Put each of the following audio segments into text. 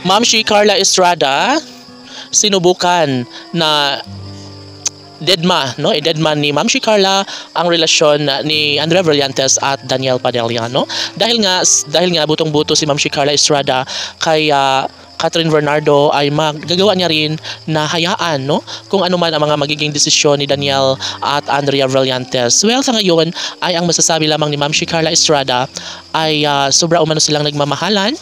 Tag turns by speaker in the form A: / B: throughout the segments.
A: Ma'am si Carla Estrada, sinubukan na deadma, no? I-deadma ni Ma'am si Carla ang relasyon ni Andrea Brillantes at Daniel Padilla, no? Dahil nga butong-buto si Ma'am si Carla Estrada kay Catherine Bernardo ay magagawa niya rin na hayaan, no, kung ano man ang mga magiging desisyon ni Daniel at Andrea Brillantes. Well, sa ngayon ay ang masasabi lamang ni Ma'am si Carla Estrada ay sobra umano silang nagmamahalan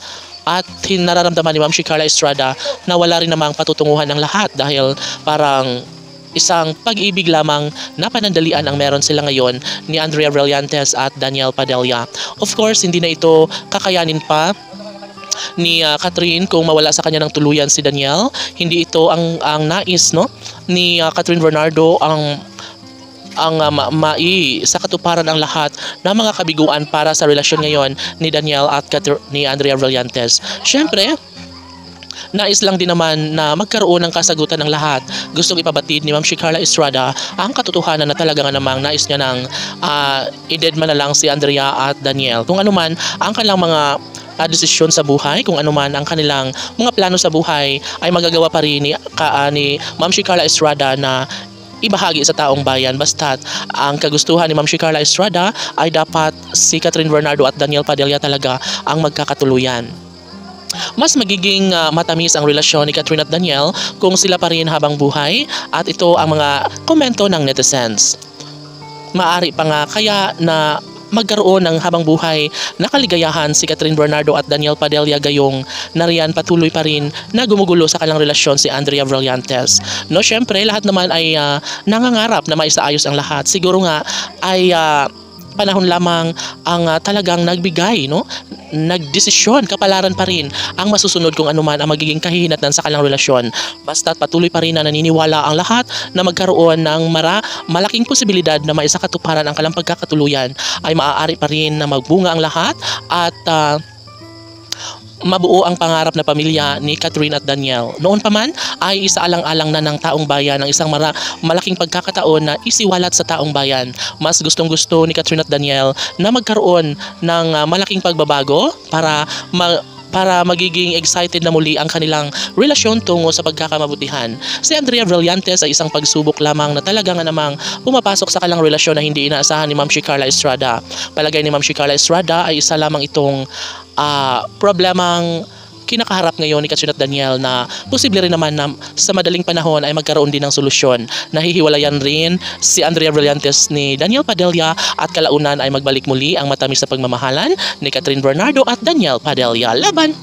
A: at nararamdaman ni Ma'am si Carla Estrada na wala rin namang patutunguhan ng lahat dahil parang isang pag-ibig lamang na panandalian ang meron sila ngayon ni Andrea Brillantes at Daniel Padilla. Of course, hindi na ito kakayanin pa ni Catherine kung mawala sa kanya ng tuluyan si Daniel. Hindi ito ang nais, no, ni Catherine Bernardo ang sa katuparan ang lahat ng mga kabiguan para sa relasyon ngayon ni Daniel at ni Andrea Brillantes. Syempre, nais lang din naman na magkaroon ng kasagutan ng lahat. Gustong ipabatid ni Ma'am si Carla Estrada ang katotohanan na talaga nga namang nais niya ng i-deadma na lang si Andrea at Daniel. Kung ano man ang kanilang mga desisyon sa buhay, kung ano man ang kanilang mga plano sa buhay, ay magagawa pa rin ni Ma'am si Carla Estrada na ibahagi sa taong bayan. Basta't ang kagustuhan ni Ma'am si Carla Estrada ay dapat si Catherine Bernardo at Daniel Padilla talaga ang magkakatuluyan. Mas magiging matamis ang relasyon ni Catherine at Daniel kung sila pa rin habang buhay, at ito ang mga komento ng netizens. Maari pa nga kaya na magkaroon ng habang buhay na kaligayahan si Catherine Bernardo at Daniel Padilla, gayong nariyan patuloy pa rin na gumugulo sa kanilang relasyon si Andrea Brillantes. No, syempre lahat naman ay nangangarap na maisaayos ang lahat. Siguro nga ay panahon lamang ang talagang nagbigay, no, nagdesisyon, kapalaran pa rin ang masusunod kung ano man ang magiging kahihinatnan sa kanilang relasyon. Basta't patuloy pa rin na naniniwala ang lahat na magkaroon ng malaking posibilidad na maisakatuparan ang kanilang pagkakatuluyan, ay maaari pa rin na magbunga ang lahat at mabuo ang pangarap na pamilya ni Catherine at Daniel. Noon pa man ay isaalang-alang na ng taong bayan ang isang malaking pagkakataon na isiwalat sa taong bayan. Mas gustong-gusto ni Catherine at Daniel na magkaroon ng malaking pagbabago para magiging excited na muli ang kanilang relasyon tungo sa pagkakamabutihan. Si Andrea Brillantes ay isang pagsubok lamang na talaga nga namang pumapasok sa kanilang relasyon na hindi inaasahan ni Ma'am si Carla Estrada. Palagay ni Ma'am si Carla Estrada ay isa lamang itong problemang kinakaharap ngayon ni Catherine at Daniel, na posible rin naman na sa madaling panahon ay magkaroon din ng solusyon. Nahihiwalayan rin si Andrea Brillantes ni Daniel Padilla at kalaunan ay magbalik muli ang matamis na pagmamahalan ni Catherine Bernardo at Daniel Padilla. Laban!